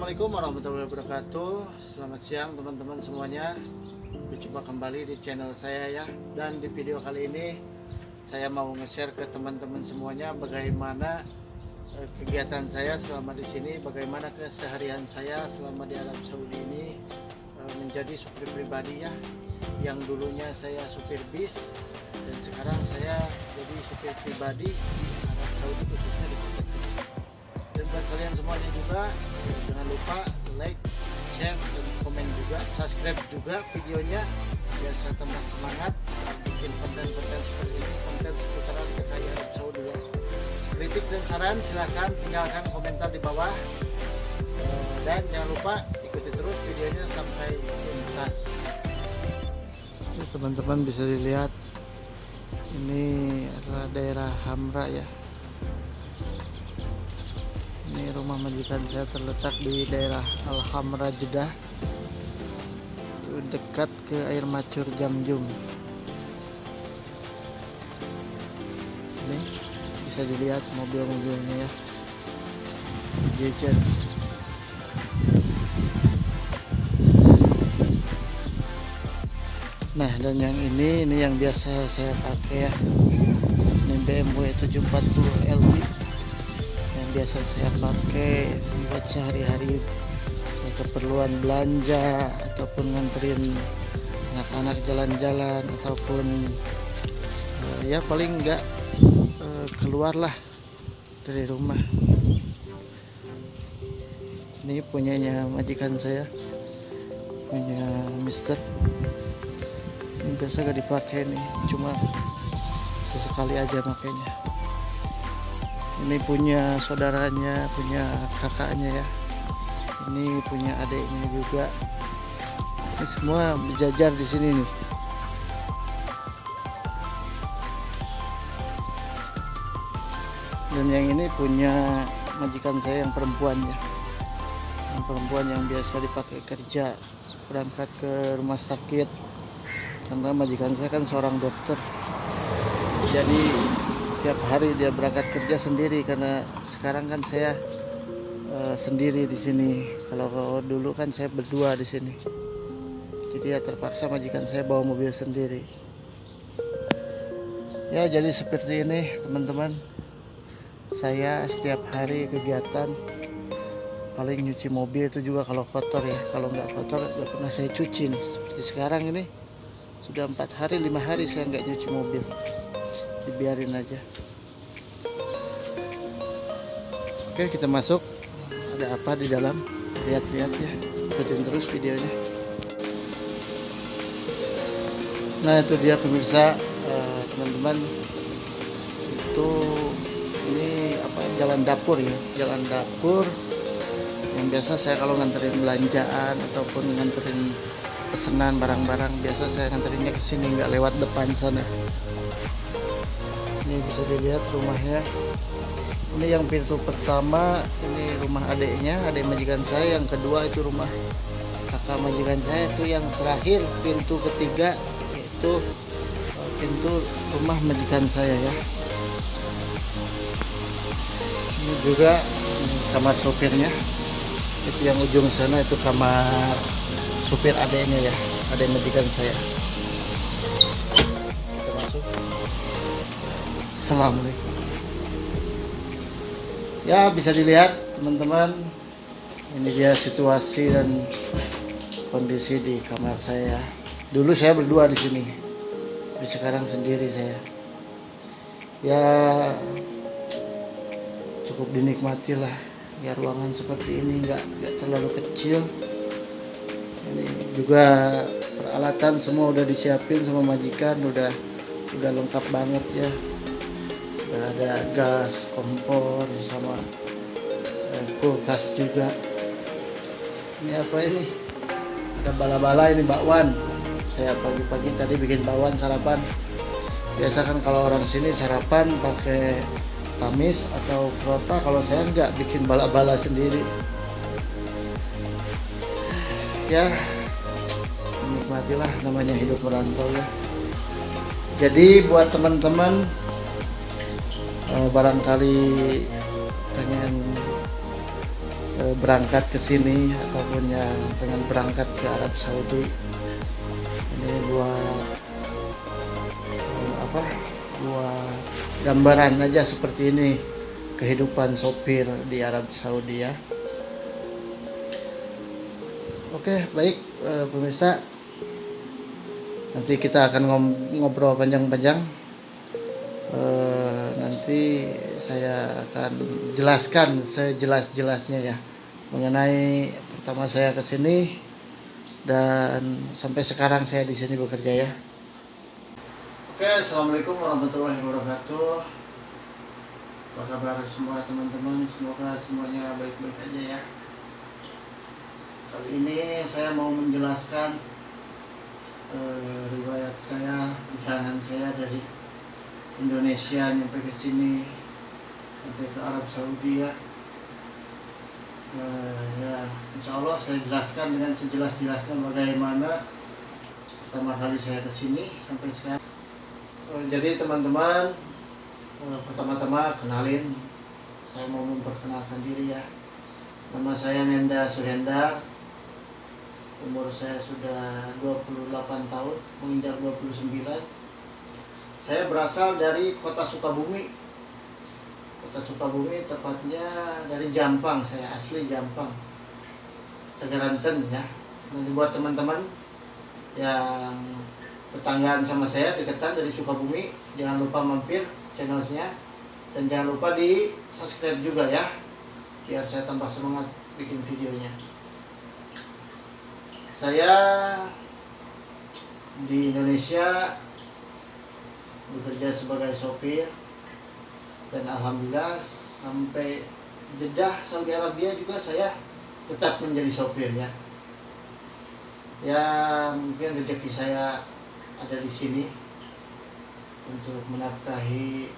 Assalamualaikum warahmatullahi wabarakatuh. Selamat siang teman-teman semuanya. Berjumpa kembali di channel saya ya. Dan di video kali ini saya mau nge-share ke teman-teman semuanya bagaimana kegiatan saya selama di sini, bagaimana keseharian saya selama di Arab Saudi ini menjadi supir pribadi ya. Yang dulunya saya supir bis dan sekarang saya jadi supir pribadi di Arab Saudi, khususnya di kota Jeddah. Dan buat kalian semuanya juga jangan lupa like, share, dan komen juga, subscribe juga videonya biar saya tambah semangat bikin konten-konten seperti ini, konten seputaran kekayaan Arab Saudi ya. Kritik dan saran silahkan tinggalkan komentar di bawah, dan jangan lupa ikuti terus videonya sampai tuntas. Teman-teman bisa dilihat ini adalah daerah Hamra ya. Ini rumah majikan saya terletak di daerah Al-Hamra Jeddah, itu dekat ke air mancur Jamjum. Ini bisa dilihat mobil-mobilnya ya, jejer. Nah, dan yang ini yang biasa saya pakai ya, ini BMW 740 LB biasa saya pakai buat sehari-hari keperluan belanja ataupun nganterin anak-anak jalan-jalan ataupun ya paling enggak keluarlah dari rumah. Ini punyanya majikan saya, punya Mister. Ini biasa gak dipakai nih, cuma sesekali aja makanya. Ini punya saudaranya, punya kakaknya ya. Ini punya adiknya juga. Ini semua berjajar di sini nih. Dan yang ini punya majikan saya yang perempuan ya. Yang perempuan yang biasa dipakai kerja, berangkat ke rumah sakit. Karena majikan saya kan seorang dokter. Jadi tiap hari dia berangkat kerja sendiri, karena sekarang kan saya sendiri di sini. Kalau dulu kan saya berdua di sini, jadi ya terpaksa majikan saya bawa mobil sendiri. Ya jadi seperti ini teman-teman. Saya setiap hari kegiatan paling nyuci mobil, itu juga kalau kotor ya. Kalau nggak kotor nggak pernah saya cuci nih. Seperti sekarang ini sudah 4 hari 5 hari saya nggak nyuci mobil, dibiarin aja. Oke, kita masuk. Ada apa di dalam? Lihat-lihat ya, ikutin terus videonya. Nah itu dia pemirsa, teman-teman, itu ini apa, jalan dapur ya, jalan dapur yang biasa saya kalau nganterin belanjaan ataupun nganterin pesanan barang-barang, biasa saya nganterinnya ke sini, nggak lewat depan sana. Ini bisa dilihat rumahnya. Ini yang pintu pertama, ini rumah adiknya, adik majikan saya. Yang kedua itu rumah kakak majikan saya. Itu yang terakhir, pintu ketiga, itu pintu rumah majikan saya ya. Ini juga kamar sopirnya. Itu yang ujung sana, itu kamar supir adiknya ya, adik majikan saya. Kita masuk. Assalamualaikum. Ya bisa dilihat teman-teman, ini dia situasi dan kondisi di kamar saya. Dulu saya berdua di sini, tapi sekarang sendiri saya. Ya cukup dinikmati lah ya, ruangan seperti ini nggak terlalu kecil. Ini juga peralatan semua udah disiapin sama majikan, udah lengkap banget ya. Udah ada gas, kompor, sama kulkas juga. Ini apa ini? Ada bala-bala, ini bakwan. Saya pagi-pagi tadi bikin bakwan sarapan. Biasa kan kalau orang sini sarapan pakai tamis atau prota, kalau saya enggak, bikin bala-bala sendiri. Ya, nikmatilah namanya hidup merantau ya. Jadi buat teman-teman barangkali pengen berangkat ke sini ataupun yang pengen berangkat ke Arab Saudi. Ini buat buat gambaran aja seperti ini kehidupan sopir di Arab Saudi ya. Oke, baik pemirsa, nanti kita akan ngobrol panjang-panjang. Nanti saya akan jelaskan sejelas-jelasnya ya mengenai pertama saya ke sini dan sampai sekarang saya di sini bekerja ya. Oke, assalamualaikum warahmatullahi wabarakatuh. Apa kabar semua teman-teman? Semoga semuanya baik-baik aja ya. Kali ini saya mau menjelaskan riwayat saya, perjalanan saya dari Indonesia nyampe ke sini, sampai ke Arab Saudi ya. Ya, insya Allah saya jelaskan dengan sejelas-jelasnya bagaimana pertama kali saya ke sini sampai sekarang. Jadi teman-teman, pertama-tama kenalin, saya mau memperkenalkan diri ya. Nama saya Nenda Suhendar, umur saya sudah 28 tahun, menginjak 29. Saya berasal dari kota Sukabumi. Kota Sukabumi, tepatnya dari Jampang, saya asli Jampang, Segaranten ya. Nanti buat teman-teman yang tetanggaan sama saya, deketan dari Sukabumi, jangan lupa mampir channelnya dan jangan lupa di subscribe juga ya, biar saya tambah semangat bikin videonya. Saya di Indonesia bekerja sebagai sopir dan alhamdulillah sampai Jeddah Saudi Arabia juga saya tetap menjadi sopir ya. Ya mungkin rezeki saya ada di sini untuk menafkahi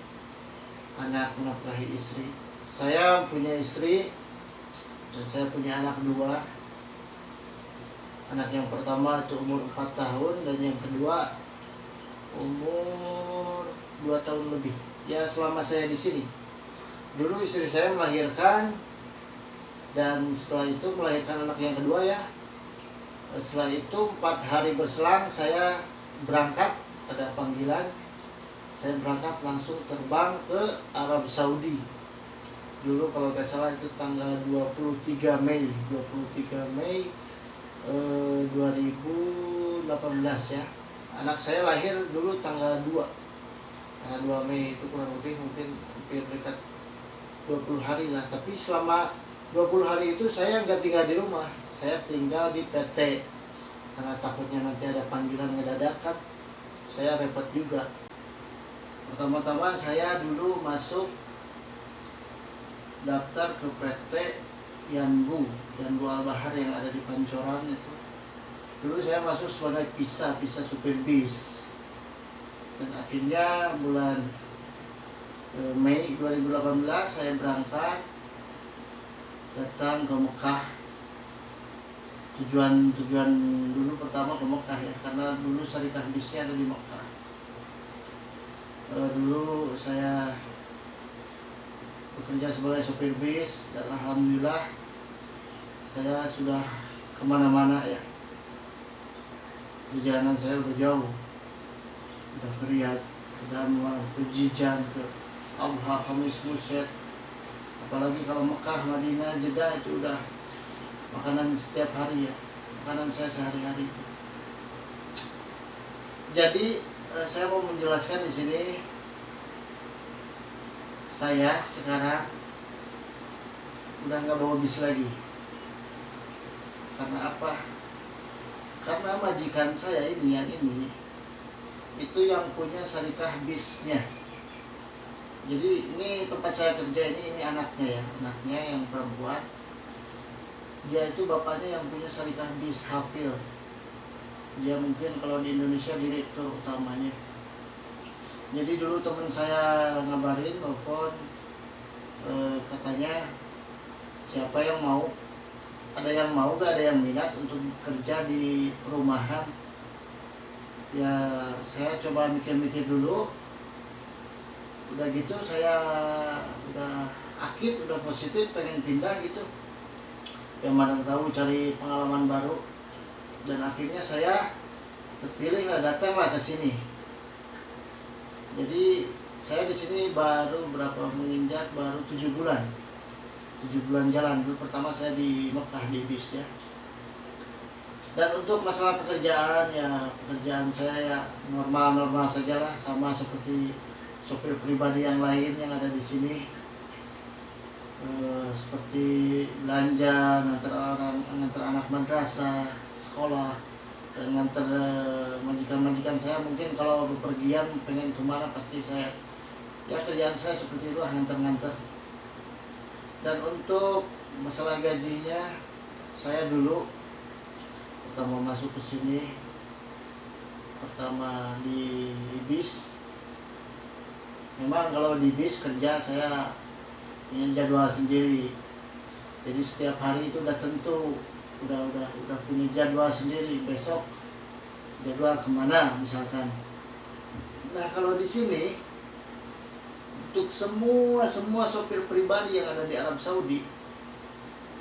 anak, menafkahi istri. Saya punya istri dan saya punya anak dua. Anak yang pertama itu umur 4 tahun dan yang kedua umur 2 tahun lebih. Ya selama saya di sini. Dulu istri saya melahirkan dan setelah itu melahirkan anak yang kedua ya. Setelah itu 4 hari berselang saya berangkat, ada panggilan, saya berangkat langsung terbang ke Arab Saudi. Dulu kalau nggak salah itu tanggal 23 Mei 2018 ya. Anak saya lahir dulu tanggal 2 Mei, itu kurang lebih mungkin hampir dekat 20 hari lah. Tapi selama 20 hari itu saya nggak tinggal di rumah, saya tinggal di PT karena takutnya nanti ada panggilan ngedadak kan, saya repot juga. Pertama-tama saya dulu masuk daftar ke PT Yanbu Al-Bahar yang ada di Pancoran itu. Dulu saya masuk sebagai pisa supir bis. Dan akhirnya bulan Mei 2018 saya berangkat datang ke Mekah. Tujuan dulu pertama ke Mekah ya, karena dulu syarikat bisnya ada di Mekah. Dulu saya bekerja sebagai sopir bis dan alhamdulillah saya sudah kemana-mana ya. Perjalanan saya udah jauh, udah ke Riyadh, ke Damar, ke Jijan, ke Abha, Khamis, Mused. Apalagi kalau Mekah, Madinah, Jeddah itu udah makanan setiap hari ya, makanan saya sehari-hari. Jadi saya mau menjelaskan di sini, saya sekarang udah nggak bawa bis lagi. Karena apa? Karena majikan saya ini itu yang punya syarikat bisnya. Jadi ini tempat saya kerja ini anaknya ya, anaknya yang perempuan. Dia itu bapaknya yang punya syarikat bis, Hafil. Dia mungkin kalau di Indonesia direktur utamanya. Jadi dulu teman saya ngabarin, telepon, katanya siapa yang mau, ada yang mau gak, ada yang minat untuk kerja di perumahan. Ya saya coba mikir-mikir dulu. Udah gitu saya udah akid, udah positif pengen pindah gitu. yang mana tahu cari pengalaman baru. Dan akhirnya saya terpilih datanglah ke sini. Jadi saya di sini baru menginjak baru 7 bulan. 7 bulan jalan. Dulu pertama saya di Mekah di bis ya. Dan untuk masalah pekerjaan ya, pekerjaan saya ya normal-normal sajalah, sama seperti sopir pribadi yang lain yang ada di sini. Seperti belanja, ngantar anak madrasah, sekolah, dan ngantar majikan-majikan saya. Mungkin kalau bepergian pengen kemana pasti saya, ya kerjaan saya seperti itulah, ngantar-ngantar. Dan untuk masalah gajinya, saya dulu pertama masuk ke sini, pertama di bis. Memang kalau di bis kerja saya punya jadwal sendiri. Jadi setiap hari itu udah tentu, udah punya jadwal sendiri. Besok jadwal kemana misalkan. Nah kalau di sini untuk semua sopir pribadi yang ada di Arab Saudi,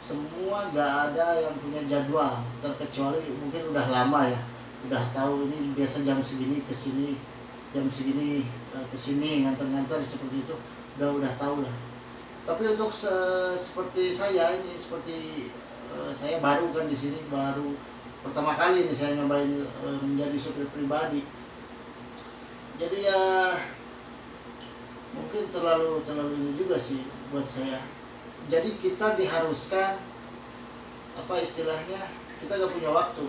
semua gak ada yang punya jadwal, terkecuali mungkin udah lama ya, udah tahu ini biasa jam segini ke sini, jam segini ke sini, nganter-nganter seperti itu, udah tahu lah. Tapi untuk seperti saya ini, saya baru kan di sini, baru pertama kali ini saya nyobain menjadi supir pribadi. Jadi ya mungkin terlalu ini juga sih buat saya. Jadi kita diharuskan, apa istilahnya, kita gak punya waktu.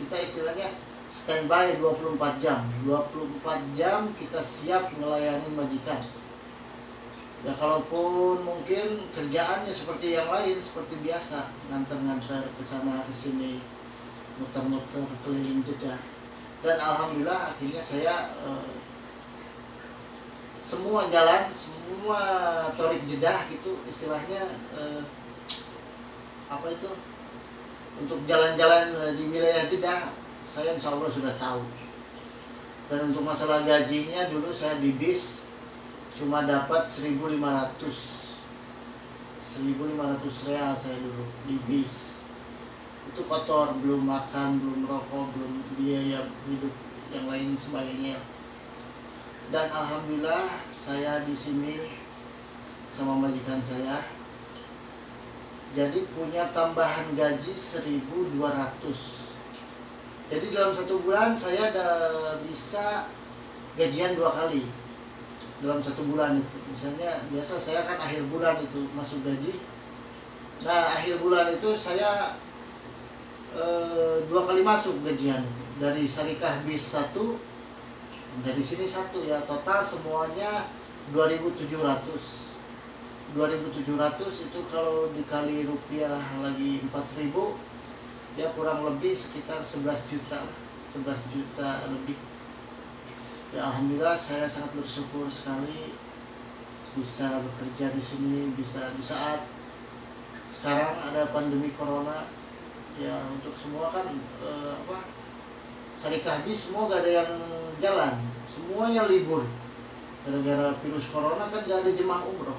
Kita istilahnya standby 24 jam. 24 jam kita siap melayani majikan. Ya kalaupun mungkin kerjaannya seperti yang lain, seperti biasa, nganter-nganter ke sana ke sini, muter-muter keliling Jeddah. Dan alhamdulillah akhirnya saya semua jalan, semua torik Jeddah gitu istilahnya, apa itu, untuk jalan-jalan di wilayah Jeddah saya insya Allah sudah tahu. Dan untuk masalah gajinya, dulu saya di bis cuma dapat 1.500 real saya dulu di bis. Itu kotor, belum makan, belum rokok, belum biaya hidup yang lain sebagainya. Dan alhamdulillah saya di sini sama majikan saya jadi punya tambahan gaji 1.200. Jadi dalam 1 bulan saya udah bisa gajian 2 kali dalam 1 bulan itu. Misalnya biasa saya kan akhir bulan itu masuk gaji. Nah akhir bulan itu saya 2 kali masuk gajian itu. Dari syarikah bis 1, dari sini 1 ya, total semuanya 2.700. 2.700 itu kalau dikali rupiah lagi 4.000, ya kurang lebih sekitar 11 juta lebih. Ya alhamdulillah saya sangat bersyukur sekali bisa bekerja di sini, bisa di saat sekarang ada pandemi corona. Ya untuk semua kan syarikah bis semua gak ada yang jalan, semuanya libur gara-gara virus corona kan gak ada jemaah umroh.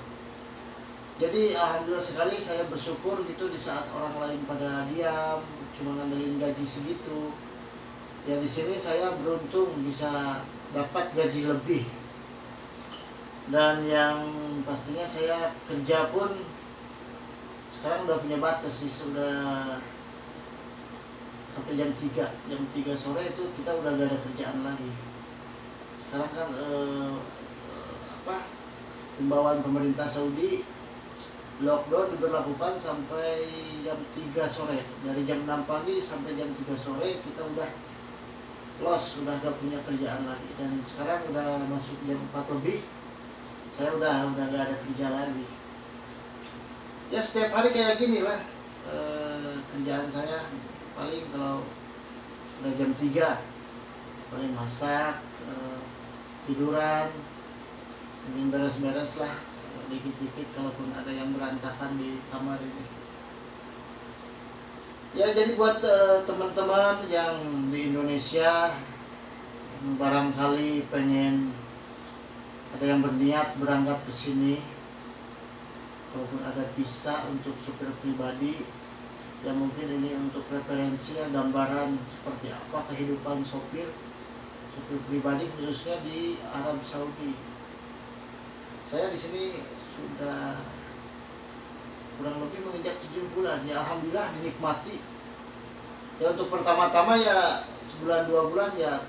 Jadi alhamdulillah sekali saya bersyukur gitu di saat orang lain pada diam, cuma ngandelin gaji segitu. Ya di sini saya beruntung bisa dapat gaji lebih. Dan yang pastinya saya kerja pun sekarang udah punya batas sih, sudah sampai jam 3 sore itu kita udah gak ada kerjaan lagi. Sekarang kan himbauan pemerintah Saudi, lockdown diberlakukan sampai jam 3 sore. Dari jam 6 pagi sampai jam 3 sore kita udah lost, udah gak punya kerjaan lagi. Dan sekarang udah masuk jam 4 lebih, saya udah gak ada kerja lagi. Ya setiap hari kayak gini lah kerjaan saya. Paling kalau udah jam 3 paling masak, tiduran, ingin beres-beres lah dikit-dikit kalaupun ada yang berantakan di kamar ini. Ya jadi buat teman-teman yang di Indonesia barangkali pengen, ada yang berniat berangkat ke sini, kalaupun ada visa untuk supir pribadi, Ya mungkin ini untuk referensi ya, gambaran seperti apa kehidupan sopir pribadi khususnya di Arab Saudi. Saya di sini sudah kurang lebih menginjak 7 bulan ya, alhamdulillah dinikmati. Ya untuk pertama-tama ya sebulan 2 bulan ya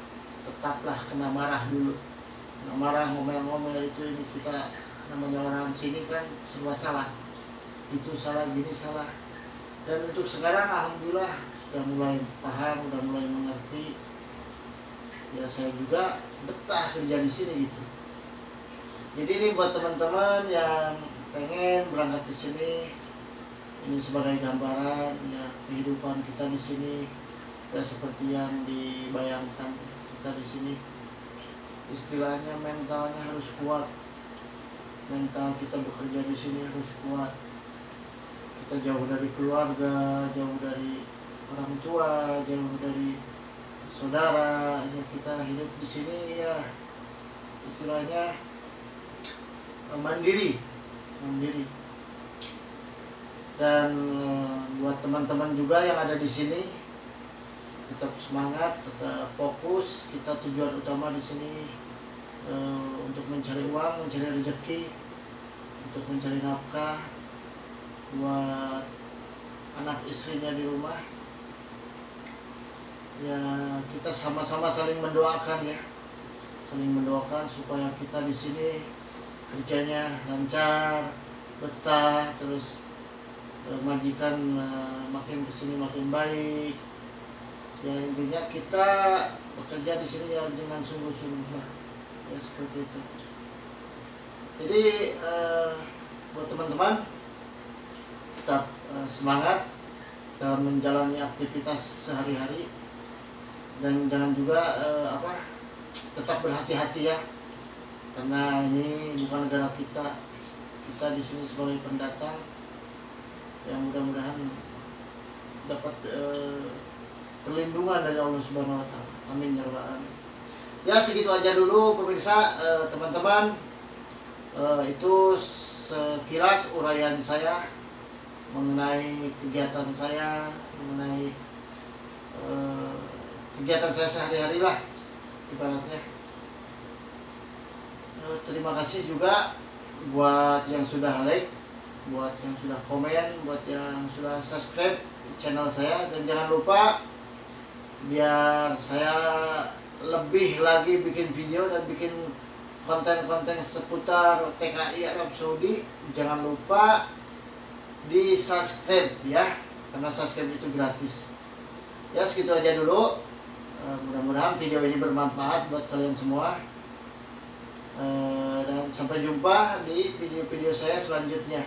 tetaplah kena marah dulu, kena marah, ngomel-ngomel itu ini kita namanya orang sini kan serba salah, itu salah gini salah. Dan untuk sekarang alhamdulillah sudah mulai paham, sudah mulai mengerti. Ya saya juga betah kerja di sini gitu. Jadi ini buat teman-teman yang pengen berangkat ke sini, ini sebagai gambaran ya kehidupan kita di sini ya seperti yang dibayangkan kita di sini. Istilahnya mentalnya harus kuat. Mental kita bekerja di sini harus kuat. Kita jauh dari keluarga, jauh dari orang tua, jauh dari saudara, ya kita hidup di sini ya istilahnya mandiri. Dan buat teman-teman juga yang ada di sini, tetap semangat, tetap fokus. Kita tujuan utama di sini untuk mencari uang, mencari rezeki, untuk mencari nafkah buat anak istrinya di rumah. Ya kita sama-sama saling mendoakan ya, saling mendoakan supaya kita di sini kerjanya lancar, betah, terus majikan makin kesini makin baik. Ya intinya kita bekerja di sini ya dengan sungguh-sungguh lah, ya seperti itu. Jadi buat teman-teman tetap semangat dalam menjalani aktivitas sehari-hari, dan jangan juga tetap berhati-hati ya, karena ini bukan negara kita. Kita di sini sebagai pendatang, yang mudah-mudahan dapat perlindungan dari Allah Subhanahu wa taala. Amin ya rabbal alamin. Ya segitu aja dulu pemirsa, teman-teman. Itu sekilas uraian saya mengenai kegiatan saya, mengenai kegiatan saya sehari-hari lah ibaratnya. Terima kasih juga buat yang sudah like, buat yang sudah komen, buat yang sudah subscribe channel saya. Dan jangan lupa, biar saya lebih lagi bikin video dan bikin konten-konten seputar TKI Arab Saudi, jangan lupa di subscribe ya, karena subscribe itu gratis. Ya segitu aja dulu. Mudah-mudahan video ini bermanfaat buat kalian semua. Dan sampai jumpa di video-video saya selanjutnya.